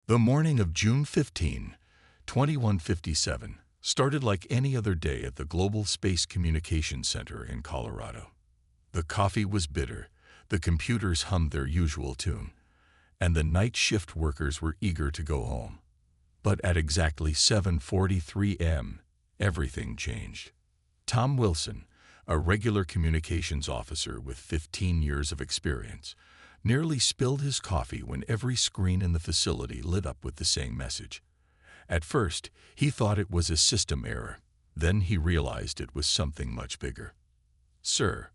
The morning of June 15, 2157, started like any other day at the Global Space Communications Center in Colorado. The coffee was bitter, the computers hummed their usual tune, and the night shift workers were eager to go home. But at exactly 7:43 a.m., everything changed. Tom Wilson, a regular communications officer with 15 years of experience, nearly spilled his coffee when every screen in the facility lit up with the same message. At first, he thought it was a system error. Then he realized it was something much bigger. "Sir,"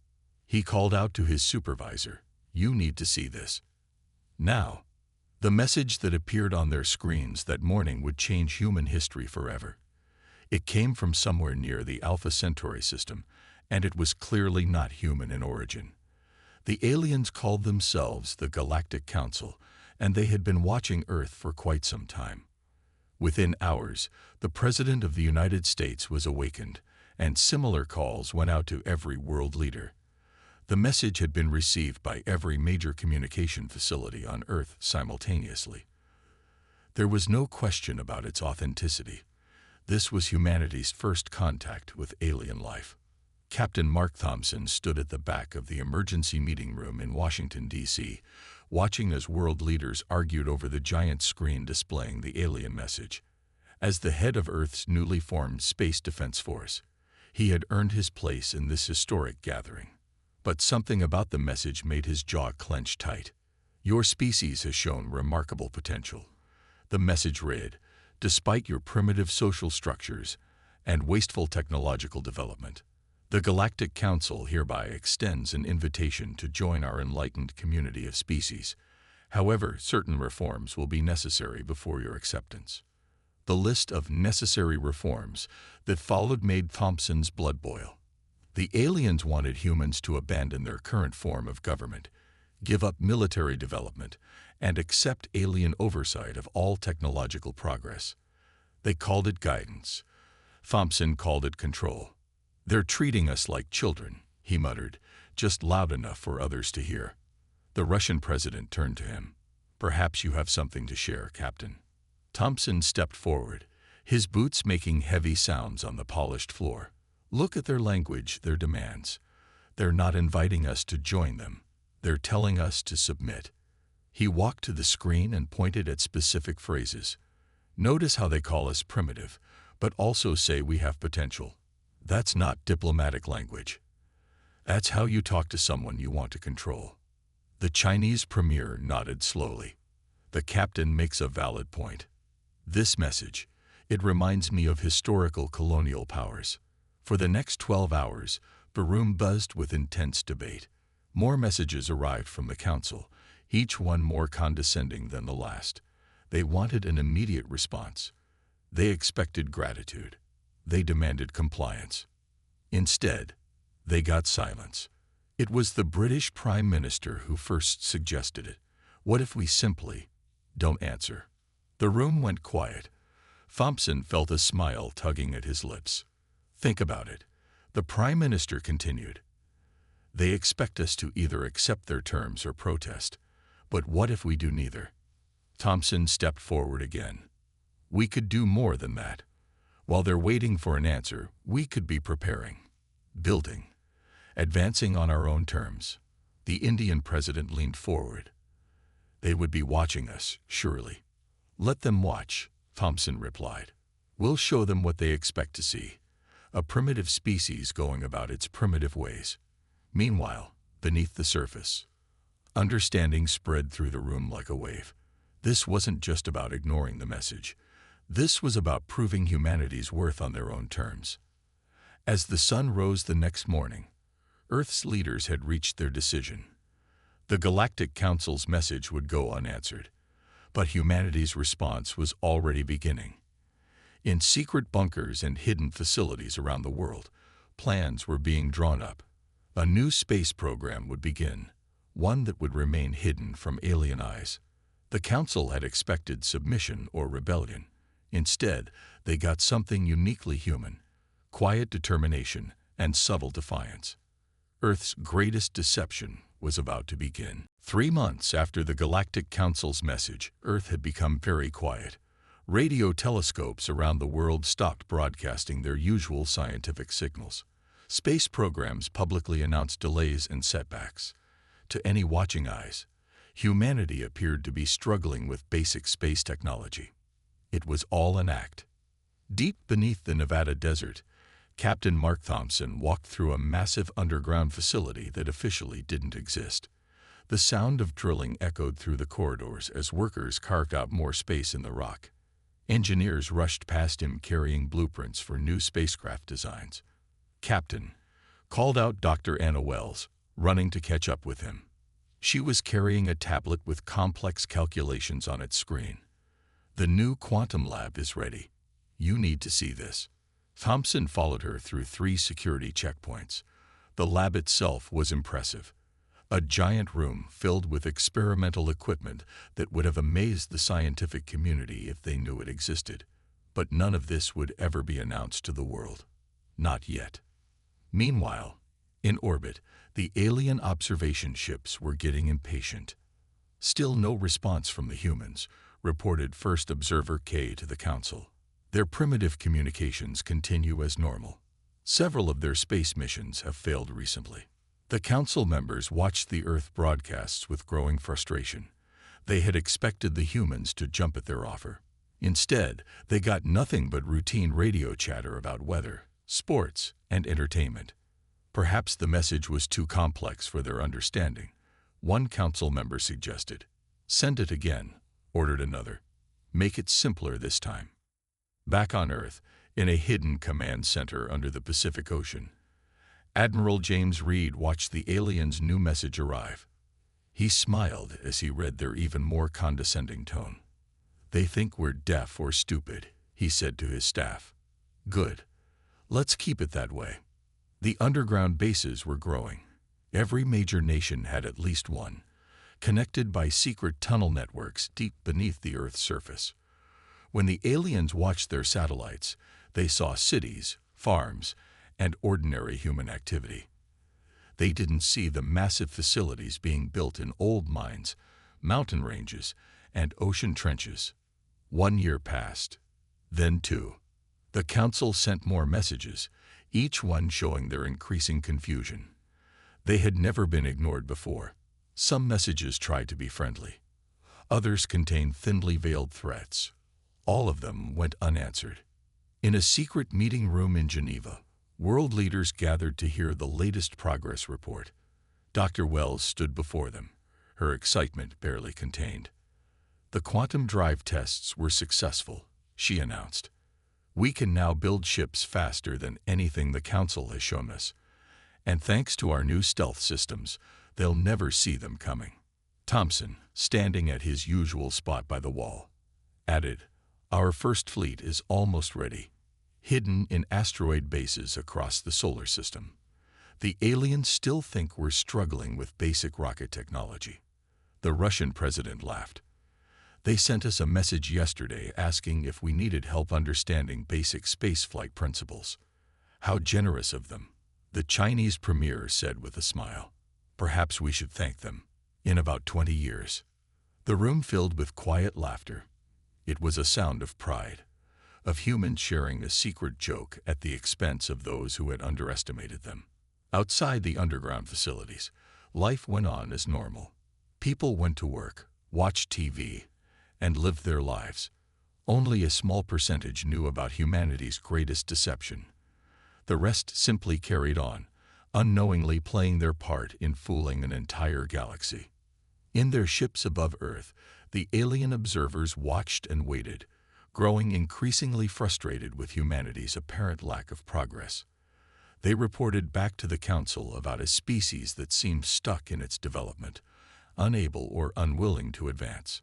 he called out to his supervisor, "you need to see this." Now, the message that appeared on their screens that morning would change human history forever. It came from somewhere near the Alpha Centauri system, and it was clearly not human in origin. The aliens called themselves the Galactic Council, and they had been watching Earth for quite some time. Within hours, the President of the United States was awakened, and similar calls went out to every world leader. The message had been received by every major communication facility on Earth simultaneously. There was no question about its authenticity. This was humanity's first contact with alien life. Captain Mark Thompson stood at the back of the emergency meeting room in Washington, D.C., watching as world leaders argued over the giant screen displaying the alien message. As the head of Earth's newly formed Space Defense Force, he had earned his place in this historic gathering. But something about the message made his jaw clench tight. "Your species has shown remarkable potential," the message read, "despite your primitive social structures and wasteful technological development. The Galactic Council hereby extends an invitation to join our enlightened community of species. However, certain reforms will be necessary before your acceptance." The list of necessary reforms that followed made Thompson's blood boil. The aliens wanted humans to abandon their current form of government, give up military development, and accept alien oversight of all technological progress. They called it guidance. Thompson called it control. "They're treating us like children," he muttered, just loud enough for others to hear. The Russian president turned to him. "Perhaps you have something to share, Captain." Thompson stepped forward, his boots making heavy sounds on the polished floor. "Look at their language, their demands. They're not inviting us to join them. They're telling us to submit." He walked to the screen and pointed at specific phrases. "Notice how they call us primitive, but also say we have potential. That's not diplomatic language. That's how you talk to someone you want to control." The Chinese premier nodded slowly. "The captain makes a valid point. This message, it reminds me of historical colonial powers." For the next 12 hours, the room buzzed with intense debate. More messages arrived from the council, each one more condescending than the last. They wanted an immediate response. They expected gratitude. They demanded compliance. Instead, they got silence. It was the British Prime Minister who first suggested it. "What if we simply don't answer?" The room went quiet. Thompson felt a smile tugging at his lips. "Think about it," the Prime Minister continued. "They expect us to either accept their terms or protest. But what if we do neither?" Thompson stepped forward again. "We could do more than that. While they're waiting for an answer, we could be preparing, building, advancing on our own terms." The Indian president leaned forward. "They would be watching us, surely." "Let them watch," Thompson replied. "We'll show them what they expect to see. A primitive species going about its primitive ways." Meanwhile, beneath the surface, understanding spread through the room like a wave. This wasn't just about ignoring the message. This was about proving humanity's worth on their own terms. As the sun rose the next morning, Earth's leaders had reached their decision. The Galactic Council's message would go unanswered, but humanity's response was already beginning. In secret bunkers and hidden facilities around the world, plans were being drawn up. A new space program would begin, one that would remain hidden from alien eyes. The Council had expected submission or rebellion. Instead, they got something uniquely human: quiet determination and subtle defiance. Earth's greatest deception was about to begin. 3 months after the Galactic Council's message, Earth had become very quiet. Radio telescopes around the world stopped broadcasting their usual scientific signals. Space programs publicly announced delays and setbacks. To any watching eyes, humanity appeared to be struggling with basic space technology. It was all an act. Deep beneath the Nevada desert, Captain Mark Thompson walked through a massive underground facility that officially didn't exist. The sound of drilling echoed through the corridors as workers carved out more space in the rock. Engineers rushed past him carrying blueprints for new spacecraft designs. "Captain," called out Dr. Anna Wells, running to catch up with him. She was carrying a tablet with complex calculations on its screen. "The new quantum lab is ready. You need to see this." Thompson followed her through 3 security checkpoints. The lab itself was impressive. A giant room filled with experimental equipment that would have amazed the scientific community if they knew it existed. But none of this would ever be announced to the world. Not yet. Meanwhile, in orbit, the alien observation ships were getting impatient. "Still no response from the humans," reported First Observer K to the Council. "Their primitive communications continue as normal. Several of their space missions have failed recently." The Council members watched the Earth broadcasts with growing frustration. They had expected the humans to jump at their offer. Instead, they got nothing but routine radio chatter about weather, sports, and entertainment. Perhaps the message was too complex for their understanding. One Council member suggested. "Send it again," ordered another. "Make it simpler this time." Back on Earth, in a hidden command center under the Pacific Ocean, Admiral James Reed watched the aliens' new message arrive. He smiled as he read their even more condescending tone. "They think we're deaf or stupid," he said to his staff. "Good. Let's keep it that way." The underground bases were growing. Every major nation had at least one, connected by secret tunnel networks deep beneath the Earth's surface. When the aliens watched their satellites, they saw cities, farms, and ordinary human activity. They didn't see the massive facilities being built in old mines, mountain ranges, and ocean trenches. 1 year passed, then 2. The Council sent more messages, each one showing their increasing confusion. They had never been ignored before. Some messages tried to be friendly. Others contained thinly veiled threats. All of them went unanswered. In a secret meeting room in Geneva, world leaders gathered to hear the latest progress report. Dr. Wells stood before them, her excitement barely contained. "The quantum drive tests were successful," she announced. "We can now build ships faster than anything the Council has shown us. And thanks to our new stealth systems, they'll never see them coming." Thompson, standing at his usual spot by the wall, added, "Our first fleet is almost ready, hidden in asteroid bases across the solar system. The aliens still think we're struggling with basic rocket technology." The Russian president laughed. "They sent us a message yesterday asking if we needed help understanding basic spaceflight principles." "How generous of them," the Chinese premier said with a smile. "Perhaps we should thank them." In about 20 years. The room filled with quiet laughter. It was a sound of pride, of humans sharing a secret joke at the expense of those who had underestimated them. Outside the underground facilities, life went on as normal. People went to work, watched TV, and lived their lives. Only a small percentage knew about humanity's greatest deception. The rest simply carried on, unknowingly playing their part in fooling an entire galaxy. In their ships above Earth, the alien observers watched and waited, growing increasingly frustrated with humanity's apparent lack of progress. They reported back to the Council about a species that seemed stuck in its development, unable or unwilling to advance.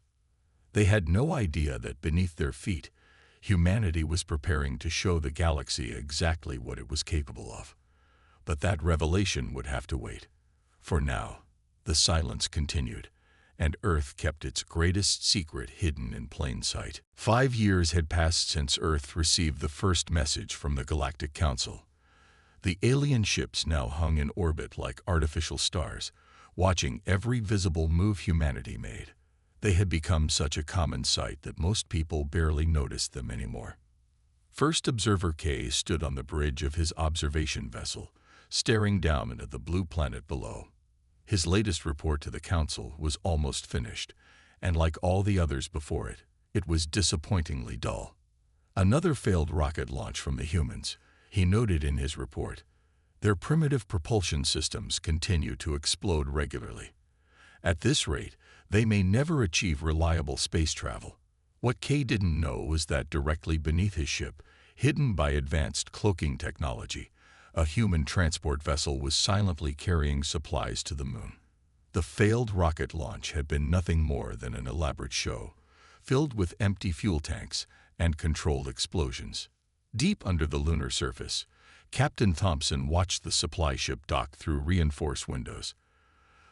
They had no idea that beneath their feet, humanity was preparing to show the galaxy exactly what it was capable of. But that revelation would have to wait. For now, the silence continued, and Earth kept its greatest secret hidden in plain sight. 5 years had passed since Earth received the first message from the Galactic Council. The alien ships now hung in orbit like artificial stars, watching every visible move humanity made. They had become such a common sight that most people barely noticed them anymore. First Observer K stood on the bridge of his observation vessel, staring down into the blue planet below. His latest report to the Council was almost finished, and like all the others before it, it was disappointingly dull. Another failed rocket launch from the humans, he noted in his report. Their primitive propulsion systems continue to explode regularly. At this rate, they may never achieve reliable space travel. What Kay didn't know was that directly beneath his ship, hidden by advanced cloaking technology, a human transport vessel was silently carrying supplies to the moon. The failed rocket launch had been nothing more than an elaborate show, filled with empty fuel tanks and controlled explosions. Deep under the lunar surface, Captain Thompson watched the supply ship dock through reinforced windows.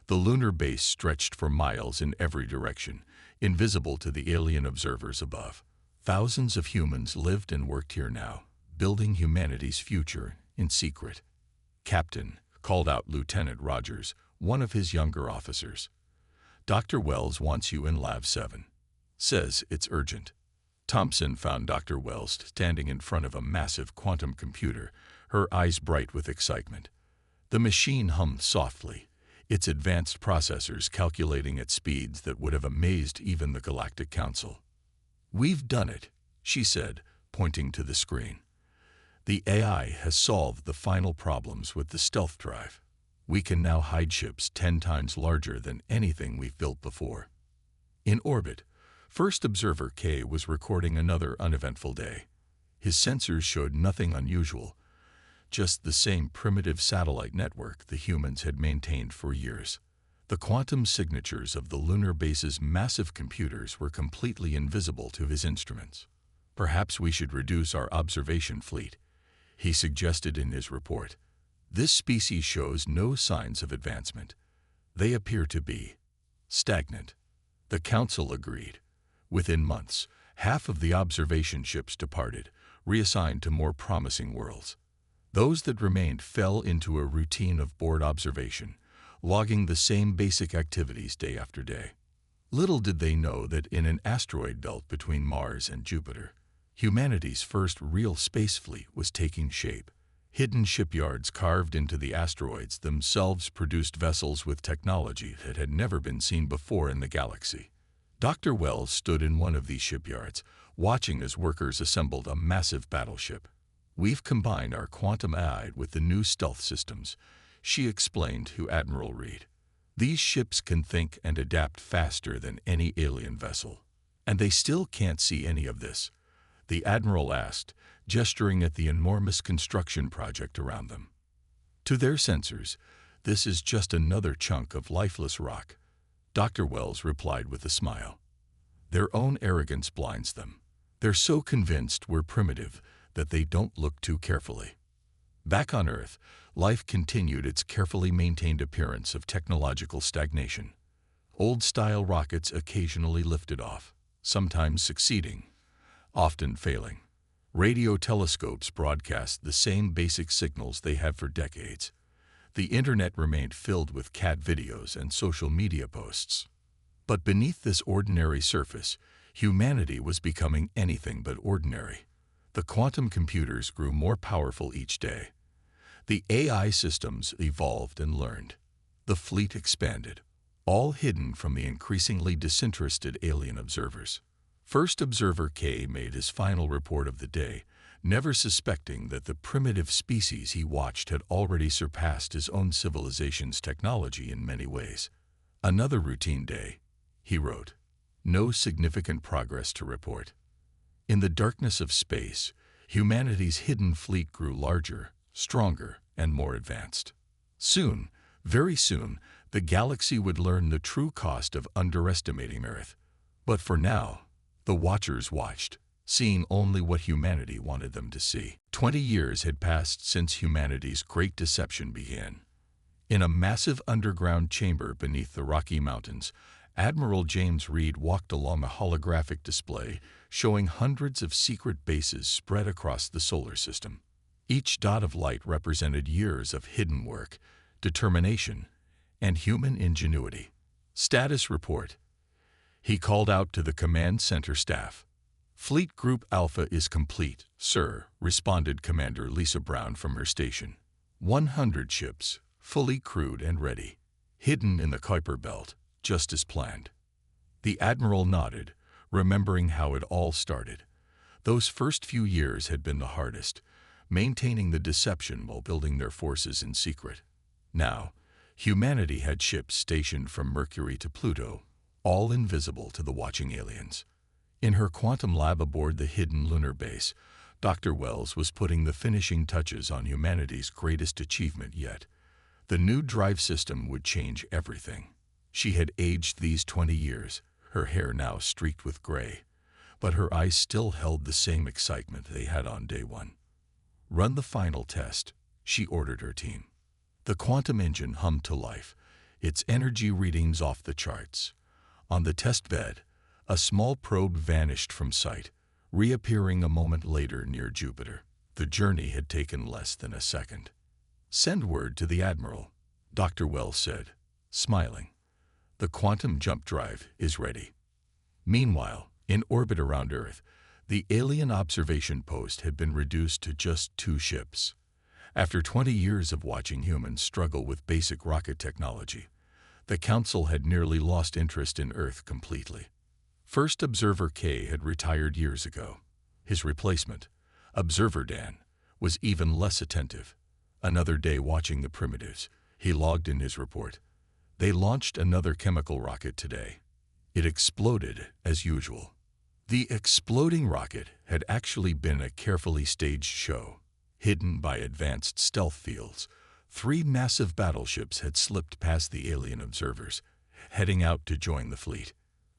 The lunar base stretched for miles in every direction, invisible to the alien observers above. Thousands of humans lived and worked here now, building humanity's future in secret. "Captain," called out Lieutenant Rogers, one of his younger officers. "Dr. Wells wants you in Lab 7. Says it's urgent." Thompson found Dr. Wells standing in front of a massive quantum computer, her eyes bright with excitement. The machine hummed softly, its advanced processors calculating at speeds that would have amazed even the Galactic Council. "We've done it," she said, pointing to the screen. "The AI has solved the final problems with the stealth drive. We can now hide ships 10 times larger than anything we've built before." In orbit, First Observer K was recording another uneventful day. His sensors showed nothing unusual, just the same primitive satellite network the humans had maintained for years. The quantum signatures of the lunar base's massive computers were completely invisible to his instruments. "Perhaps we should reduce our observation fleet," he suggested in his report. "This species shows no signs of advancement. They appear to be stagnant." The Council agreed. Within months, half of the observation ships departed, reassigned to more promising worlds. Those that remained fell into a routine of board observation, logging the same basic activities day after day. Little did they know that in an asteroid belt between Mars and Jupiter, humanity's first real space fleet was taking shape. Hidden shipyards carved into the asteroids themselves produced vessels with technology that had never been seen before in the galaxy. Dr. Wells stood in one of these shipyards, watching as workers assembled a massive battleship. "We've combined our quantum AI with the new stealth systems," she explained to Admiral Reed. "These ships can think and adapt faster than any alien vessel." "And they still can't see any of this?" the Admiral asked, gesturing at the enormous construction project around them. "To their sensors, this is just another chunk of lifeless rock," Dr. Wells replied with a smile. "Their own arrogance blinds them. They're so convinced we're primitive that they don't look too carefully." Back on Earth, life continued its carefully maintained appearance of technological stagnation. Old-style rockets occasionally lifted off, sometimes succeeding, often failing. Radio telescopes broadcast the same basic signals they had for decades. The internet remained filled with cat videos and social media posts. But beneath this ordinary surface, humanity was becoming anything but ordinary. The quantum computers grew more powerful each day. The AI systems evolved and learned. The fleet expanded, all hidden from the increasingly disinterested alien observers. First Observer K made his final report of the day, never suspecting that the primitive species he watched had already surpassed his own civilization's technology in many ways. "Another routine day," he wrote. "No significant progress to report." In the darkness of space, humanity's hidden fleet grew larger, stronger, and more advanced. Soon, very soon, the galaxy would learn the true cost of underestimating Earth. But for now, the Watchers watched, seeing only what humanity wanted them to see. 20 years had passed since humanity's great deception began. In a massive underground chamber beneath the Rocky Mountains, Admiral James Reed walked along a holographic display showing hundreds of secret bases spread across the solar system. Each dot of light represented years of hidden work, determination, and human ingenuity. Status report. He called out to the command center staff. Fleet Group Alpha is complete, sir, responded Commander Lisa Brown from her station. 100 ships, fully crewed and ready, hidden in the Kuiper Belt, just as planned. The Admiral nodded, remembering how it all started. Those first few years had been the hardest, maintaining the deception while building their forces in secret. Now, humanity had ships stationed from Mercury to Pluto, all invisible to the watching aliens. In her quantum lab aboard the hidden lunar base, Dr. Wells was putting the finishing touches on humanity's greatest achievement yet. The new drive system would change everything. She had aged these 20 years, her hair now streaked with gray, but her eyes still held the same excitement they had on day one. Run the final test, she ordered her team. The quantum engine hummed to life, its energy readings off the charts. On the test bed, a small probe vanished from sight, reappearing a moment later near Jupiter. The journey had taken less than a second. Send word to the Admiral, Dr. Wells said, smiling. The quantum jump drive is ready. Meanwhile, in orbit around Earth, the alien observation post had been reduced to just 2 ships. After 20 years of watching humans struggle with basic rocket technology, the Council had nearly lost interest in Earth completely. First Observer K had retired years ago. His replacement, Observer Dan, was even less attentive. Another day watching the primitives, he logged in his report. They launched another chemical rocket today. It exploded as usual. The exploding rocket had actually been a carefully staged show. Hidden by advanced stealth fields, 3 massive battleships had slipped past the alien observers, heading out to join the fleet.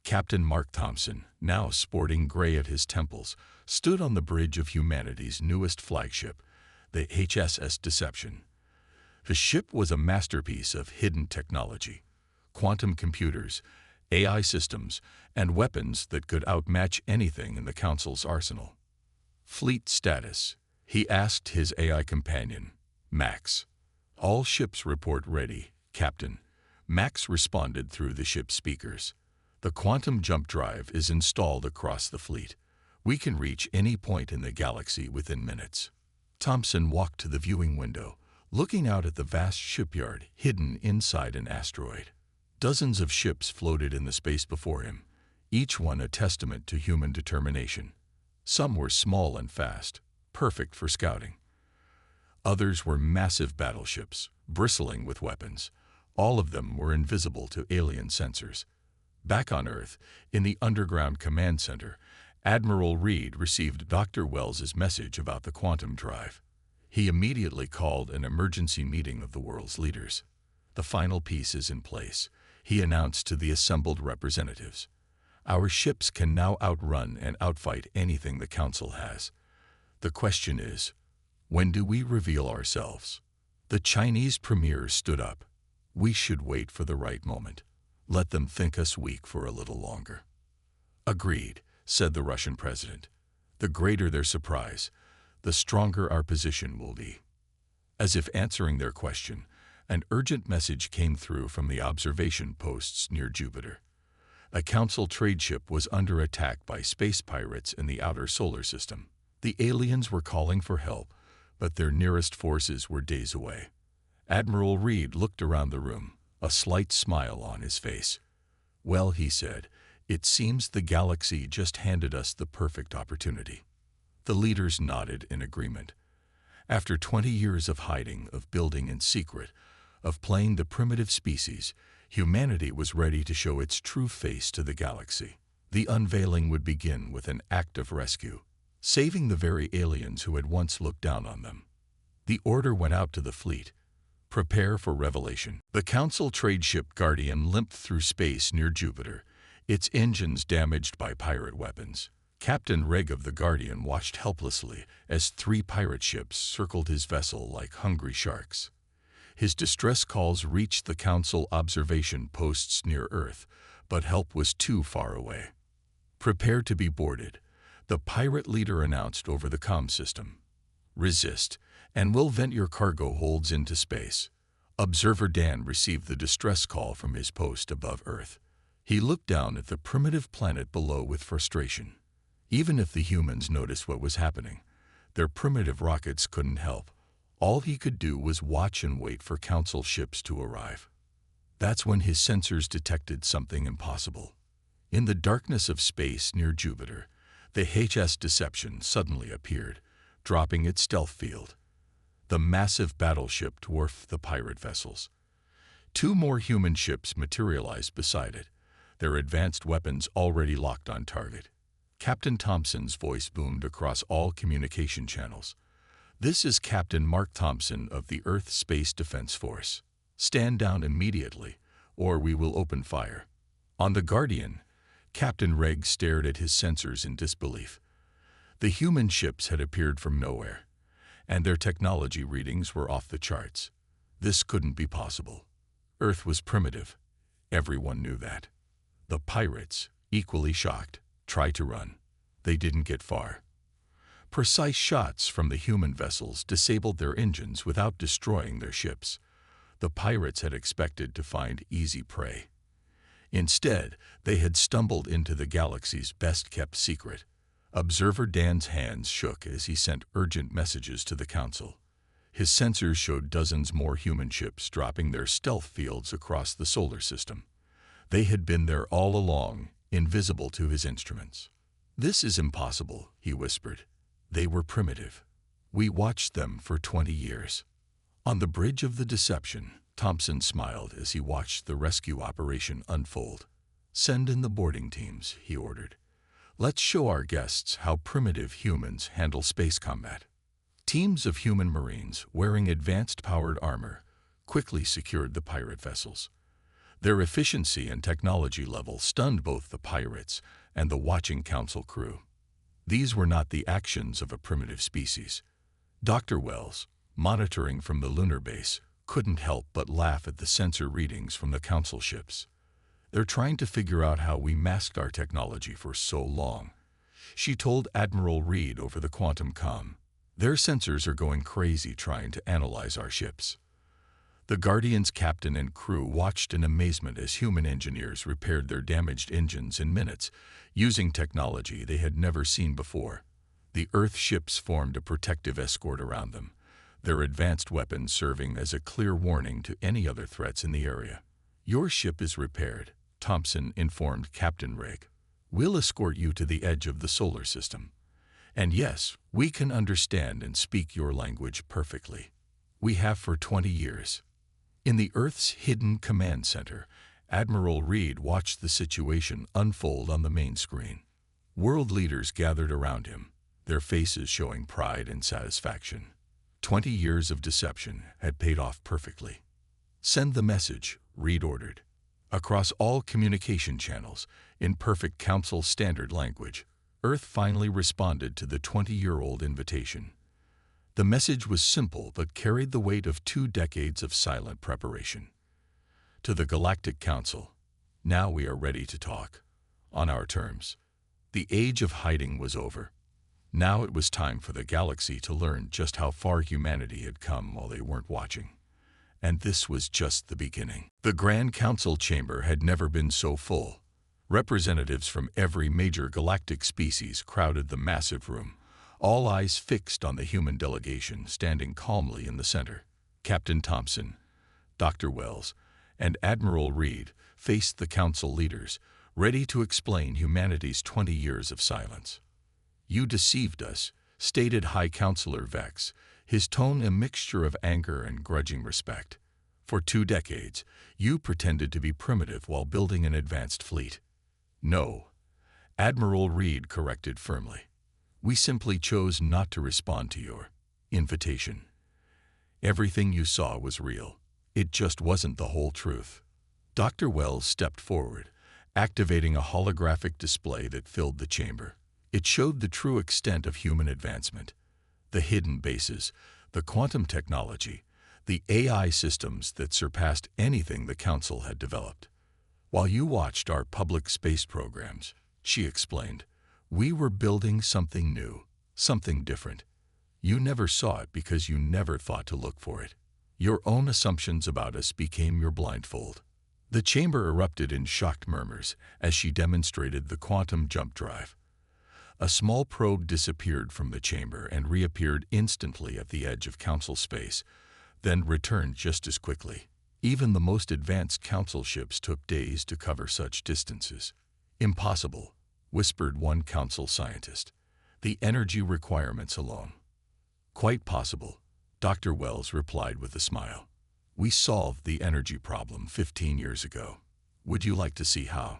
Captain Mark Thompson, now sporting gray at his temples, stood on the bridge of humanity's newest flagship, the HSS Deception. The ship was a masterpiece of hidden technology, quantum computers, AI systems, and weapons that could outmatch anything in the Council's arsenal. Fleet status, he asked his AI companion, Max. All ships report ready, Captain. Max responded through the ship's speakers. The quantum jump drive is installed across the fleet. We can reach any point in the galaxy within minutes. Thompson walked to the viewing window, looking out at the vast shipyard hidden inside an asteroid. Dozens of ships floated in the space before him, each one a testament to human determination. Some were small and fast, perfect for scouting. Others were massive battleships, bristling with weapons. All of them were invisible to alien sensors. Back on Earth, in the underground command center, Admiral Reed received Dr. Wells's message about the quantum drive. He immediately called an emergency meeting of the world's leaders. The final piece is in place, he announced to the assembled representatives. Our ships can now outrun and outfight anything the Council has. The question is, when do we reveal ourselves? The Chinese premier stood up. We should wait for the right moment. Let them think us weak for a little longer. Agreed, said the Russian president. The greater their surprise, the stronger our position will be. As if answering their question, an urgent message came through from the observation posts near Jupiter. A Council trade ship was under attack by space pirates in the outer solar system. The aliens were calling for help, but their nearest forces were days away. Admiral Reed looked around the room, a slight smile on his face. Well, he said, it seems the galaxy just handed us the perfect opportunity. The leaders nodded in agreement. After 20 years of hiding, of building in secret, of playing the primitive species, humanity was ready to show its true face to the galaxy. The unveiling would begin with an act of rescue, saving the very aliens who had once looked down on them. The order went out to the fleet. Prepare for revelation. The Council trade ship Guardian limped through space near Jupiter, its engines damaged by pirate weapons. Captain Reg of the Guardian watched helplessly as 3 pirate ships circled his vessel like hungry sharks. His distress calls reached the Council observation posts near Earth, but help was too far away. Prepare to be boarded, the pirate leader announced over the comm system. Resist, and we'll vent your cargo holds into space. Observer Dan received the distress call from his post above Earth. He looked down at the primitive planet below with frustration. Even if the humans noticed what was happening, their primitive rockets couldn't help. All he could do was watch and wait for Council ships to arrive. That's when his sensors detected something impossible. In the darkness of space near Jupiter, the HS Deception suddenly appeared, dropping its stealth field. The massive battleship dwarfed the pirate vessels. Two more human ships materialized beside it, their advanced weapons already locked on target. Captain Thompson's voice boomed across all communication channels. "This is Captain Mark Thompson of the Earth Space Defense Force. Stand down immediately, or we will open fire." On the Guardian, Captain Reg stared at his sensors in disbelief. The human ships had appeared from nowhere, and their technology readings were off the charts. This couldn't be possible. Earth was primitive. Everyone knew that. The pirates, equally shocked, tried to run. They didn't get far. Precise shots from the human vessels disabled their engines without destroying their ships. The pirates had expected to find easy prey. Instead, they had stumbled into the galaxy's best-kept secret. Observer Dan's hands shook as he sent urgent messages to the Council. His sensors showed dozens more human ships dropping their stealth fields across the solar system. They had been there all along, invisible to his instruments. "This is impossible," he whispered. "They were primitive. We watched them for 20 years." On the bridge of the Deception, Thompson smiled as he watched the rescue operation unfold. "Send in the boarding teams," he ordered. "Let's show our guests how primitive humans handle space combat." Teams of human Marines, wearing advanced-powered armor, quickly secured the pirate vessels. Their efficiency and technology level stunned both the pirates and the watching Council crew. These were not the actions of a primitive species. Dr. Wells, monitoring from the lunar base, couldn't help but laugh at the sensor readings from the Council ships. "They're trying to figure out how we masked our technology for so long," she told Admiral Reed over the quantum comm. "Their sensors are going crazy trying to analyze our ships." The Guardian's captain and crew watched in amazement as human engineers repaired their damaged engines in minutes, using technology they had never seen before. The Earth ships formed a protective escort around them, their advanced weapons serving as a clear warning to any other threats in the area. "Your ship is repaired," Thompson informed Captain Reg. "We'll escort you to the edge of the solar system. And yes, we can understand and speak your language perfectly. We have for 20 years. In the Earth's hidden command center, Admiral Reed watched the situation unfold on the main screen. World leaders gathered around him, their faces showing pride and satisfaction. 20 years of deception had paid off perfectly. "Send the message," Reed ordered. Across all communication channels, in perfect Council standard language, Earth finally responded to the 20-year-old invitation. The message was simple but carried the weight of 2 decades of silent preparation. To the Galactic Council, now we are ready to talk. On our terms. The age of hiding was over. Now it was time for the galaxy to learn just how far humanity had come while they weren't watching. And this was just the beginning. The Grand Council chamber had never been so full. Representatives from every major galactic species crowded the massive room, all eyes fixed on the human delegation standing calmly in the center. Captain Thompson, Dr. Wells, and Admiral Reed faced the Council leaders, ready to explain humanity's 20 years of silence. "You deceived us," stated High Counselor Vex, his tone a mixture of anger and grudging respect. "For 2 decades, you pretended to be primitive while building an advanced fleet." "No," Admiral Reed corrected firmly. "We simply chose not to respond to your invitation. Everything you saw was real. It just wasn't the whole truth." Dr. Wells stepped forward, activating a holographic display that filled the chamber. It showed the true extent of human advancement. The hidden bases, the quantum technology, the AI systems that surpassed anything the Council had developed. "While you watched our public space programs," she explained, "we were building something new, something different. You never saw it because you never thought to look for it. Your own assumptions about us became your blindfold. The chamber erupted in shocked murmurs as she demonstrated the quantum jump drive. A small probe disappeared from the chamber and reappeared instantly at the edge of Council space, then returned just as quickly. Even the most advanced Council ships took days to cover such distances. Impossible, whispered one Council scientist. The energy requirements alone. Quite possible, Dr. Wells replied with a smile. We solved the energy problem 15 years ago. Would you like to see how?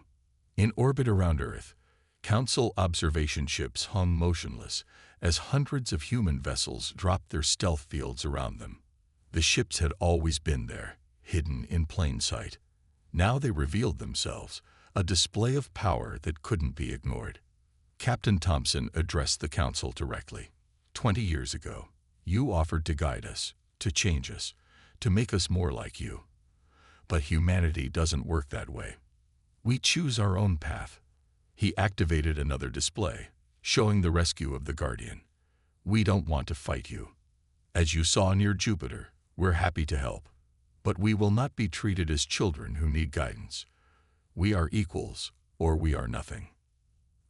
In orbit around Earth, Council observation ships hung motionless as hundreds of human vessels dropped their stealth fields around them. The ships had always been there, hidden in plain sight. Now they revealed themselves, a display of power that couldn't be ignored. Captain Thompson addressed the Council directly. 20 years ago, you offered to guide us, to change us, to make us more like you. But humanity doesn't work that way. We choose our own path. He activated another display, showing the rescue of the Guardian. We don't want to fight you. As you saw near Jupiter, we're happy to help. But we will not be treated as children who need guidance. We are equals, or we are nothing.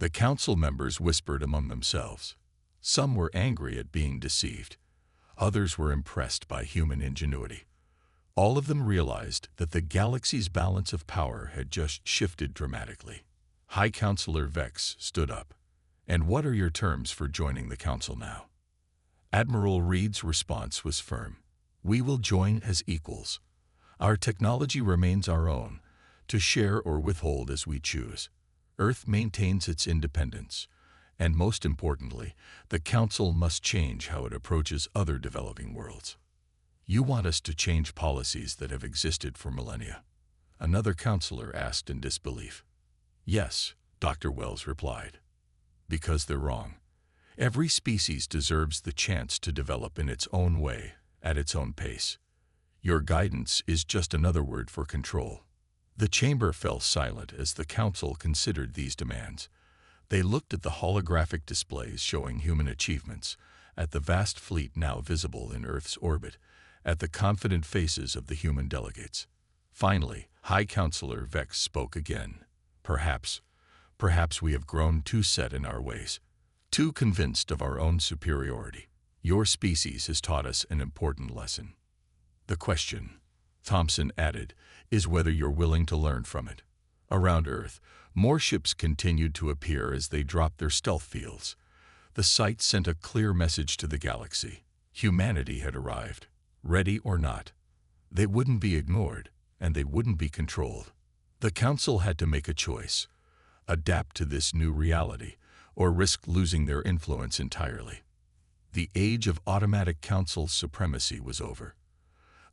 The Council members whispered among themselves. Some were angry at being deceived. Others were impressed by human ingenuity. All of them realized that the galaxy's balance of power had just shifted dramatically. High Counselor Vex stood up. And what are your terms for joining the Council now? Admiral Reed's response was firm. We will join as equals. Our technology remains our own, to share or withhold as we choose. Earth maintains its independence. And most importantly, the Council must change how it approaches other developing worlds. You want us to change policies that have existed for millennia? Another counselor asked in disbelief. Yes, Dr. Wells replied. Because they're wrong. Every species deserves the chance to develop in its own way, at its own pace. Your guidance is just another word for control. The chamber fell silent as the Council considered these demands. They looked at the holographic displays showing human achievements, at the vast fleet now visible in Earth's orbit, at the confident faces of the human delegates. Finally, High Counselor Vex spoke again. Perhaps we have grown too set in our ways, too convinced of our own superiority. Your species has taught us an important lesson. The question, Thompson added, is whether you're willing to learn from it. Around Earth, more ships continued to appear as they dropped their stealth fields. The sight sent a clear message to the galaxy. Humanity had arrived, ready or not. They wouldn't be ignored, and they wouldn't be controlled. The Council had to make a choice. Adapt to this new reality, or risk losing their influence entirely. The age of automatic Council supremacy was over.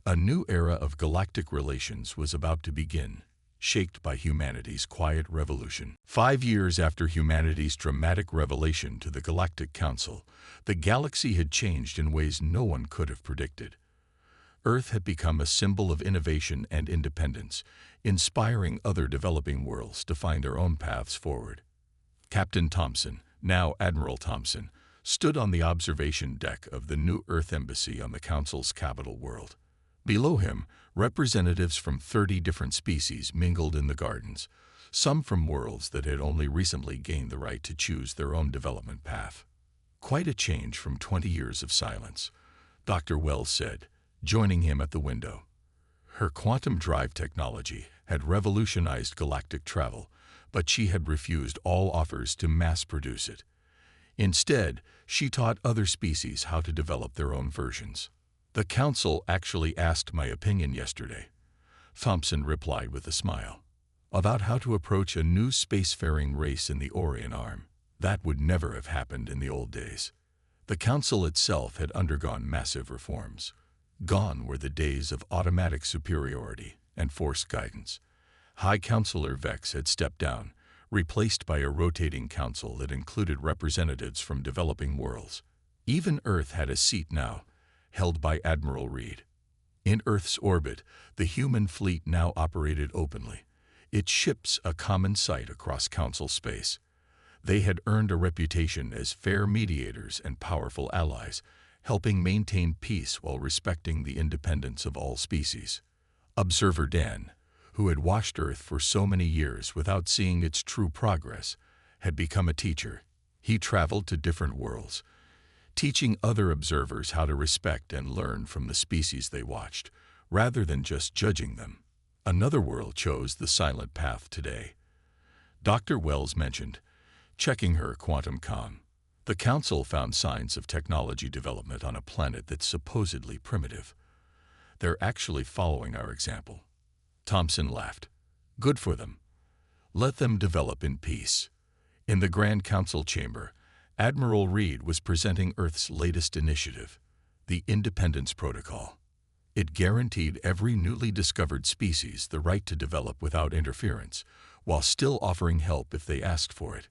A new era of galactic relations was about to begin, shaped by humanity's quiet revolution. 5 years after humanity's dramatic revelation to the Galactic Council, the galaxy had changed in ways no one could have predicted. Earth had become a symbol of innovation and independence, inspiring other developing worlds to find their own paths forward. Captain Thompson, now Admiral Thompson, stood on the observation deck of the New Earth Embassy on the Council's capital world. Below him, representatives from 30 different species mingled in the gardens, some from worlds that had only recently gained the right to choose their own development path. Quite a change from 20 years of silence, Dr. Wells said, joining him at the window. Her quantum drive technology had revolutionized galactic travel, but she had refused all offers to mass-produce it. Instead, she taught other species how to develop their own versions. The Council actually asked my opinion yesterday, Thompson replied with a smile, about how to approach a new spacefaring race in the Orion Arm. That would never have happened in the old days. The Council itself had undergone massive reforms. Gone were the days of automatic superiority and forced guidance. High Counselor Vex had stepped down, replaced by a rotating council that included representatives from developing worlds. Even Earth had a seat now, held by Admiral Reed. In Earth's orbit, the human fleet now operated openly, its ships a common sight across Council space. They had earned a reputation as fair mediators and powerful allies, helping maintain peace while respecting the independence of all species. Observer Dan, who had watched Earth for so many years without seeing its true progress, had become a teacher. He traveled to different worlds, teaching other observers how to respect and learn from the species they watched, rather than just judging them. Another world chose the silent path today. Dr. Wells mentioned, checking her quantum comm. The Council found signs of technology development on a planet that's supposedly primitive. They're actually following our example. Thompson laughed. Good for them. Let them develop in peace. In the Grand Council chamber, Admiral Reed was presenting Earth's latest initiative, the Independence Protocol. It guaranteed every newly discovered species the right to develop without interference, while still offering help if they asked for it.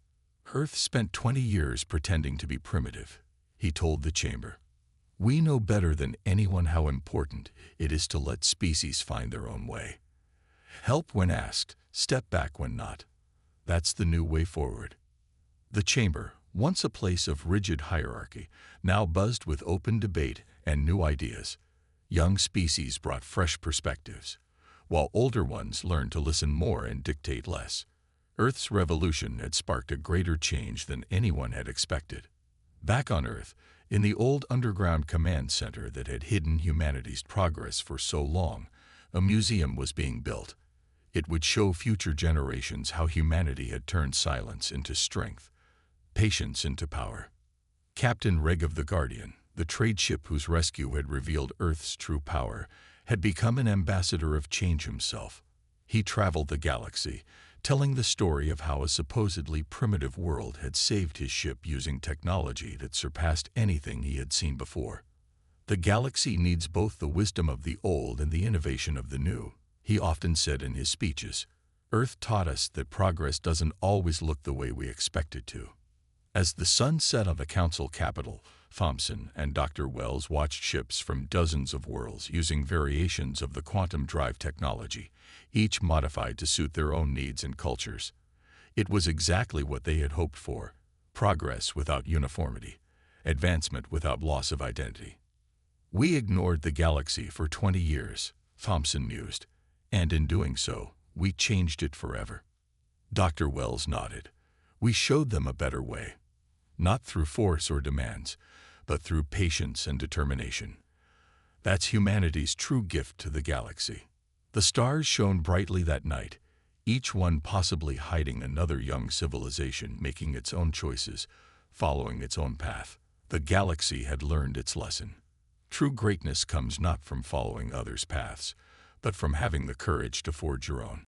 Earth spent 20 years pretending to be primitive, he told the chamber. We know better than anyone how important it is to let species find their own way. Help when asked, step back when not. That's the new way forward. The chamber, once a place of rigid hierarchy, now buzzed with open debate and new ideas. Young species brought fresh perspectives, while older ones learned to listen more and dictate less. Earth's revolution had sparked a greater change than anyone had expected. Back on Earth, in the old underground command center that had hidden humanity's progress for so long, a museum was being built. It would show future generations how humanity had turned silence into strength, patience into power. Captain Reg of the Guardian, the trade ship whose rescue had revealed Earth's true power, had become an ambassador of change himself. He traveled the galaxy, telling the story of how a supposedly primitive world had saved his ship using technology that surpassed anything he had seen before. The galaxy needs both the wisdom of the old and the innovation of the new, he often said in his speeches. Earth taught us that progress doesn't always look the way we expect it to. As the sun set on the council capital, Thompson and Dr. Wells watched ships from dozens of worlds using variations of the quantum drive technology, each modified to suit their own needs and cultures. It was exactly what they had hoped for: progress without uniformity, advancement without loss of identity. We ignored the galaxy for 20 years, Thompson mused, and in doing so, we changed it forever. Dr. Wells nodded. We showed them a better way, not through force or demands, but through patience and determination. That's humanity's true gift to the galaxy. The stars shone brightly that night, each one possibly hiding another young civilization making its own choices, following its own path. The galaxy had learned its lesson. True greatness comes not from following others' paths, but from having the courage to forge your own.